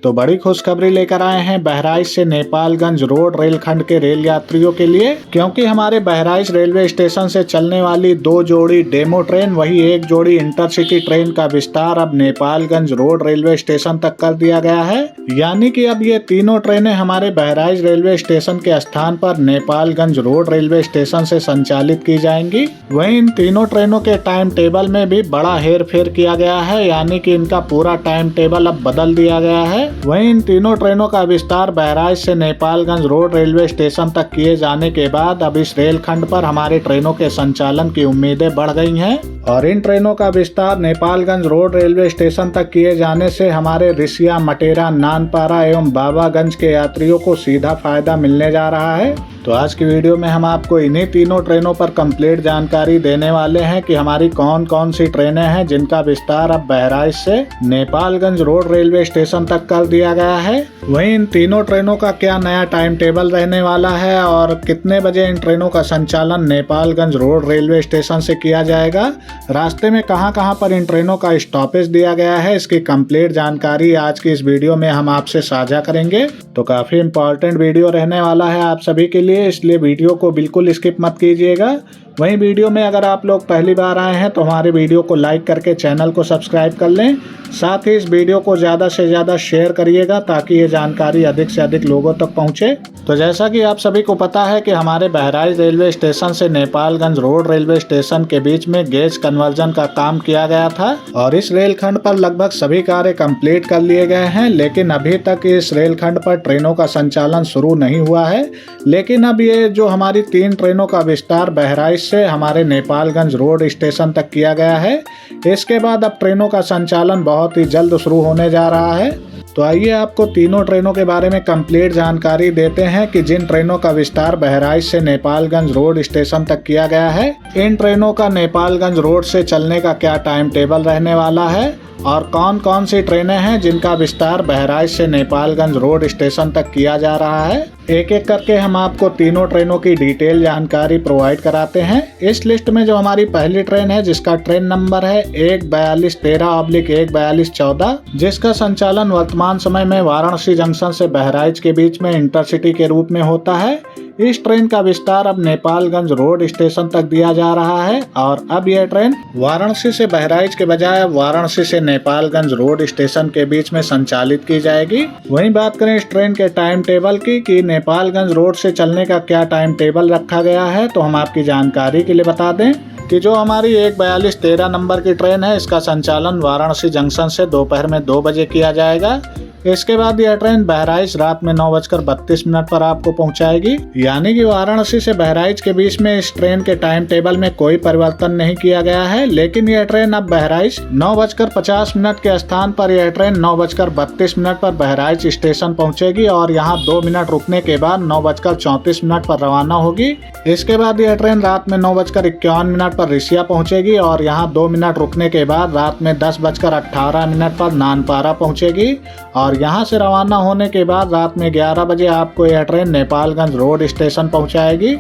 तो बड़ी खुशखबरी लेकर आए हैं बहराइच से नेपालगंज रोड रेलखंड के रेल यात्रियों के लिए, क्योंकि हमारे बहराइच रेलवे स्टेशन से चलने वाली 2 जोड़ी डेमो ट्रेन वही 1 जोड़ी इंटरसिटी ट्रेन का विस्तार अब नेपालगंज रोड रेलवे स्टेशन तक कर दिया गया है। यानी कि अब ये तीनों ट्रेनें हमारे बहराइच रेलवे स्टेशन के स्थान पर नेपालगंज रोड रेलवे स्टेशन से संचालित की जाएंगी। वहीं इन तीनों ट्रेनों के टाइम टेबल में भी बड़ा हेर फेर किया गया है, यानी कि इनका पूरा टाइम टेबल अब बदल दिया गया है। वहीं इन तीनों ट्रेनों का विस्तार बहराइच से नेपालगंज रोड रेलवे स्टेशन तक किए जाने के बाद अब इस रेलखंड पर हमारे ट्रेनों के संचालन की उम्मीदें बढ़ गई हैं और इन ट्रेनों का विस्तार नेपालगंज रोड रेलवे स्टेशन तक किए जाने से हमारे रिसिया, मटेरा, नानपारा एवं बाबागंज के यात्रियों को सीधा फायदा मिलने जा रहा है। तो आज की वीडियो में हम आपको इन्हीं तीनों ट्रेनों पर कंप्लीट जानकारी देने वाले हैं कि हमारी कौन कौन सी ट्रेनें हैं जिनका विस्तार अब बहराइच से नेपालगंज रोड रेलवे स्टेशन तक कर दिया गया है। वहीं इन तीनों ट्रेनों का क्या नया टाइम टेबल रहने वाला है और कितने बजे इन ट्रेनों का संचालन नेपालगंज रोड रेलवे स्टेशन से किया जाएगा, रास्ते में कहां पर इन ट्रेनों का स्टॉपेज दिया गया है, इसकी कंप्लीट जानकारी आज की इस वीडियो में हम आपसे साझा करेंगे। तो काफी इम्पोर्टेंट वीडियो रहने वाला है आप सभी के लिए, इसलिए वीडियो को बिल्कुल स्किप मत कीजिएगा। वहीं वीडियो में अगर आप लोग पहली बार आए हैं तो हमारे वीडियो को लाइक करके चैनल को सब्सक्राइब कर लें। साथ ही इस वीडियो को ज़्यादा से ज़्यादा शेयर करिएगा ताकि ये जानकारी अधिक से अधिक लोगों तक पहुंचे। तो जैसा कि आप सभी को पता है कि हमारे बहराइच रेलवे स्टेशन से नेपालगंज रोड रेलवे स्टेशन के बीच में गेज कन्वर्जन का काम किया गया था और इस रेलखंड पर लगभग सभी कार्य कंप्लीट कर लिए गए हैं, लेकिन अभी तक इस रेलखंड पर ट्रेनों का संचालन शुरू नहीं हुआ है। लेकिन अब ये जो हमारी 3 ट्रेनों का विस्तार बहराइच से हमारे नेपालगंज रोड स्टेशन तक किया गया है, इसके बाद अब ट्रेनों का संचालन बहुत ही जल्द शुरू होने जा रहा है। तो आइए आपको तीनों ट्रेनों के बारे में कंप्लीट जानकारी देते हैं कि जिन ट्रेनों का विस्तार बहराइच से नेपालगंज रोड स्टेशन तक किया गया है, इन ट्रेनों का नेपालगंज रोड से चलने का क्या टाइम टेबल रहने वाला है और कौन कौन सी ट्रेनें हैं जिनका विस्तार बहराइच से नेपालगंज रोड स्टेशन तक किया जा रहा है। एक एक करके हम आपको तीनों ट्रेनों की डिटेल जानकारी प्रोवाइड कराते हैं। इस लिस्ट में जो हमारी पहली ट्रेन है जिसका ट्रेन नंबर है 14213/14214, जिसका संचालन वर्तमान समय में वाराणसी जंक्शन से बहराइच के बीच में इंटरसिटी के रूप में होता है। इस ट्रेन का विस्तार अब नेपालगंज रोड स्टेशन तक दिया जा रहा है और अब यह ट्रेन वाराणसी से बहराइच के बजाय वाराणसी से नेपालगंज रोड स्टेशन के बीच में संचालित की जाएगी। वहीं बात करें इस ट्रेन के टाइम टेबल की कि नेपालगंज रोड से चलने का क्या टाइम टेबल रखा गया है, तो हम आपकी जानकारी के लिए बता दें कि जो हमारी 14213 नंबर की ट्रेन है, इसका संचालन वाराणसी जंक्शन से दोपहर में 2 बजे किया जाएगा। इसके बाद यह ट्रेन बहराइच रात में 9:32 पर आपको पहुंचाएगी। यानी कि वाराणसी से बहराइच के बीच में इस ट्रेन के टाइम टेबल में कोई परिवर्तन नहीं किया गया है, लेकिन यह ट्रेन अब बहराइच 9:50 के स्थान पर यह ट्रेन 9:32 पर बहराइच स्टेशन पहुंचेगी और यहाँ 2 मिनट रुकने के बाद 9:34 पर रवाना होगी। इसके बाद यह ट्रेन रात में 9:51 पर रिसिया पहुंचेगी और यहाँ 2 मिनट रुकने के बाद रात में 10:18 पर नानपारा पहुंचेगी और यहाँ से रवाना होने के बाद रात में 11 बजे आपको यह ट्रेन नेपालगंज रोड स्टेशन पहुँचाएगी।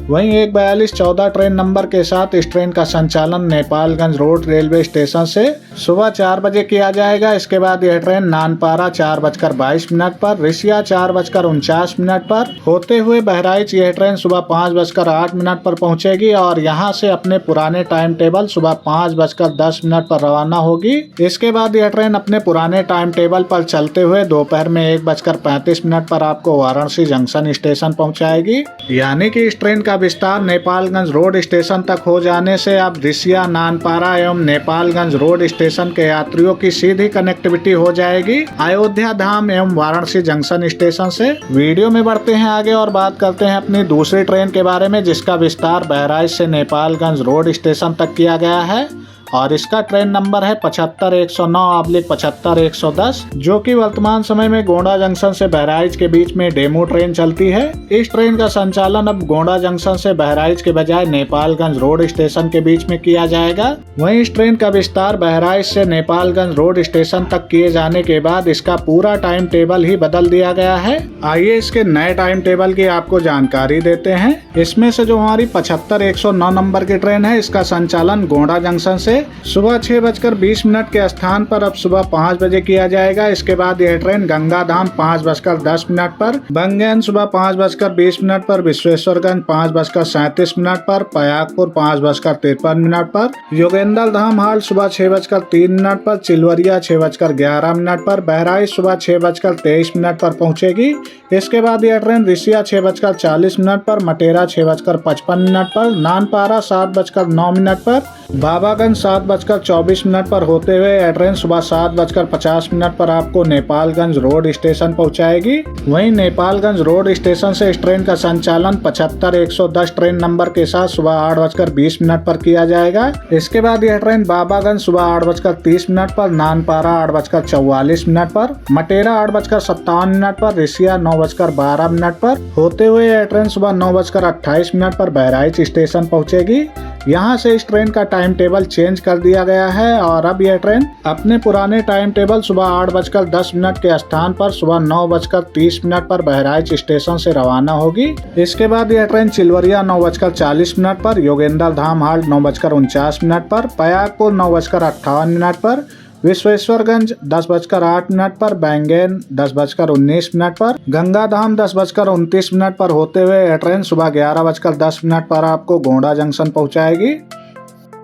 वहीं 14214 ट्रेन नंबर के साथ इस ट्रेन का संचालन नेपालगंज रोड रेलवे स्टेशन से सुबह 4 बजे किया जाएगा। इसके बाद यह ट्रेन नानपारा 4:22 पर, रिसिया 4:49 पर होते हुए बहराइच यह ट्रेन सुबह 5:08 पर पहुंचेगी और यहां से अपने पुराने टाइम टेबल सुबह 5:10 पर रवाना होगी। इसके बाद यह ट्रेन अपने पुराने टाइम टेबल पर चलते हुए दोपहर में 1:35 पर आपको वाराणसी जंक्शन स्टेशन पहुँचाएगी। यानी कि इस ट्रेन का विस्तार नेपालगंज रोड स्टेशन तक हो जाने से अब रिसिया, नानपारा एवं नेपालगंज रोड स्टेशन के यात्रियों की सीधी कनेक्टिविटी हो जाएगी अयोध्या धाम एवं वाराणसी जंक्शन स्टेशन से। वीडियो में बढ़ते हैं आगे और बात करते हैं अपनी दूसरी ट्रेन के बारे में जिसका विस्तार बहराइच से नेपालगंज रोड स्टेशन तक किया गया है और इसका ट्रेन नंबर है 75109/75110, जो कि वर्तमान समय में गोंडा जंक्शन से बहराइच के बीच में डेमो ट्रेन चलती है। इस ट्रेन का संचालन अब गोंडा जंक्शन से बहराइच के बजाय नेपालगंज रोड स्टेशन के बीच में किया जाएगा। वहीं इस ट्रेन का विस्तार बहराइच से नेपालगंज रोड स्टेशन तक किए जाने के बाद इसका पूरा टाइम टेबल ही बदल दिया गया है। आइए इसके नए टाइम टेबल की आपको जानकारी देते हैं। इसमें से जो हमारी 75109 नंबर की ट्रेन है, इसका संचालन गोंडा जंक्शन से से सुबह 6:20 के स्थान पर अब सुबह 5 बजे किया जाएगा। इसके बाद यह ट्रेन गंगाधाम 5:10 पर, बंगेन सुबह 5:20 पर, विश्वेश्वरगंज 5:37 पर, पयागपुर 5:53 पर, योगेंद्र धाम हाल्ट सुबह 6:03 पर, चिलवरिया 6:11 पर, बहराइच सुबह 6:23 पर पहुंचेगी। इसके बाद यह ट्रेन रिसिया 6:40 पर, मटेरा 6:55 पर, नानपारा 7:09 पर, बाबागंज 7:24 पर होते हुए यह ट्रेन सुबह 7:50 पर आपको नेपालगंज रोड स्टेशन पहुंचाएगी। वहीं नेपालगंज रोड स्टेशन से इस ट्रेन का संचालन 75-110 ट्रेन नंबर के साथ सुबह 8:20 पर किया जाएगा। इसके बाद यह ट्रेन बाबागंज सुबह 8:30 पर, नानपारा 8:44 पर, मटेरा 8:57 पर, रिसिया 9:12 पर होते हुए यह ट्रेन सुबह 9:28 पर बहराइच स्टेशन पहुंचेगी। यहाँ से इस ट्रेन का टाइम टेबल चेंज कर दिया गया है और अब यह ट्रेन अपने पुराने टाइम टेबल सुबह 8:10 के स्थान पर सुबह 9:30 पर बहराइच स्टेशन से रवाना होगी। इसके बाद यह ट्रेन चिलवरिया 9:40 पर, योगेंद्र धाम हाल्ट 9:49 पर, पयागपुर 9:58 पर, विश्वेश्वरगंज 10:08 पर, बैंगेन 10:19 पर, गंगाधाम 10:29 पर होते हुए यह ट्रेन सुबह 11:10 पर आपको गोंडा जंक्शन पहुंचाएगी।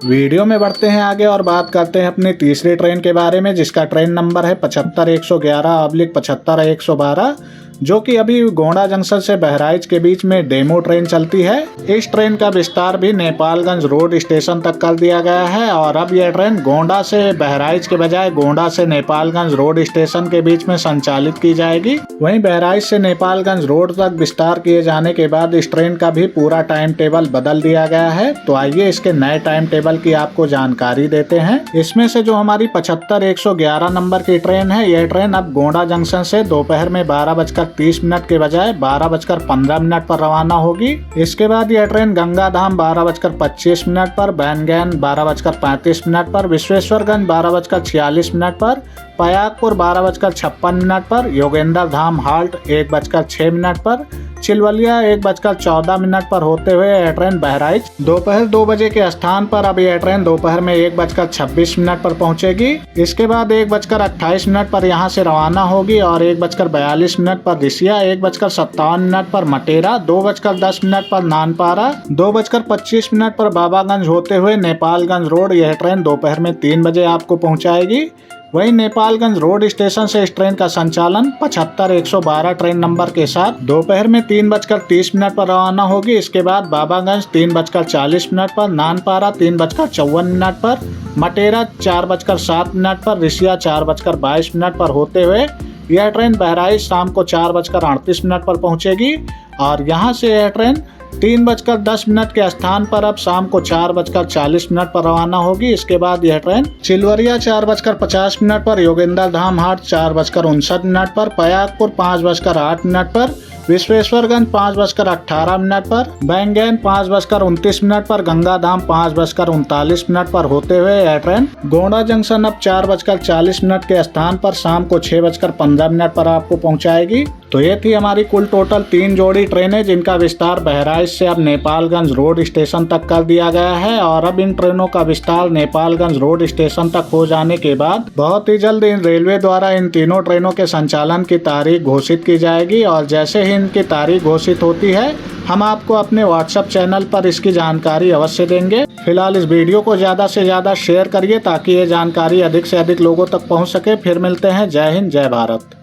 वीडियो में बढ़ते हैं आगे और बात करते हैं अपनी तीसरी ट्रेन के बारे में, जिसका ट्रेन नंबर है 75-111/75-112, जो कि अभी गोंडा जंक्शन से बहराइच के बीच में डेमो ट्रेन चलती है। इस ट्रेन का विस्तार भी नेपालगंज रोड स्टेशन तक कर दिया गया है और अब यह ट्रेन गोंडा से बहराइच के बजाय गोंडा से नेपालगंज रोड स्टेशन के बीच में संचालित की जाएगी। वहीं बहराइच से नेपालगंज रोड तक विस्तार किए जाने के बाद इस ट्रेन का भी पूरा टाइम टेबल बदल दिया गया है। तो आइए इसके नए टाइम टेबल की आपको जानकारी देते हैं। इसमें से जो हमारी 75-111 नंबर की ट्रेन है, यह ट्रेन अब गोंडा जंक्शन से दोपहर में 12:30 के बजाय 12:15 पर रवाना होगी। इसके बाद यह ट्रेन गंगाधाम 12:25 पर, बैंगेन 12:35 पर, विश्वेश्वरगंज 12:46 पर, पयागपुर 12:56 पर, योगेंद्र धाम हाल्ट 1:06 पर, चिलवलिया 1:14 पर होते हुए यह ट्रेन बहराइच दोपहर 2 बजे के स्थान पर अब यह ट्रेन दोपहर में 1:26 पर पहुंचेगी। इसके बाद 1:28 पर यहां से रवाना होगी और 1:42 पर रिसिया, 1:57 पर मटेरा, 2:10 पर नानपारा, 2:25 पर बाबागंज होते हुए नेपालगंज रोड यह ट्रेन दोपहर में 3 बजे आपको पहुंचाएगी। वहीं नेपालगंज रोड स्टेशन से इस ट्रेन का संचालन 75-112 ट्रेन नंबर के साथ दोपहर में 3:30 पर रवाना होगी। इसके बाद बाबागंज 3:40 पर, नानपारा 3:54 पर, मटेरा 4:07 पर, रिसिया 4:22 पर होते हुए यह ट्रेन बहराइच शाम को 4:38 पर पहुंचेगी और यहां से यह ट्रेन 3:10 के स्थान पर अब शाम को 4:40 पर रवाना होगी। इसके बाद यह ट्रेन चिलवरिया 4:50 पर, योगेंद्र धाम हाट 4:59 पर, पयागपुर 5:08 पर, विश्वेश्वरगंज 5:18 पर, बैंगेन 5:29 पर, गंगाधाम 5:39 पर होते हुए यह ट्रेन गोंडा जंक्शन अब 4:40 के स्थान पर शाम को 6:15 पर आपको पहुंचाएगी। तो ये थी हमारी कुल टोटल 3 जोड़ी ट्रेनें, जिनका विस्तार बहराइच से अब नेपालगंज रोड स्टेशन तक कर दिया गया है और अब इन ट्रेनों का विस्तार नेपालगंज रोड स्टेशन तक हो जाने के बाद बहुत ही जल्द इन रेलवे द्वारा इन तीनों ट्रेनों के संचालन की तारीख घोषित की जाएगी और जैसे ही इनकी तारीख घोषित होती है हम आपको अपने व्हाट्सएप चैनल पर इसकी जानकारी अवश्य देंगे। फिलहाल इस वीडियो को ज़्यादा से ज़्यादा शेयर करिए ताकि ये जानकारी अधिक से अधिक लोगों तक पहुँच सके। फिर मिलते हैं। जय हिंद, जय भारत।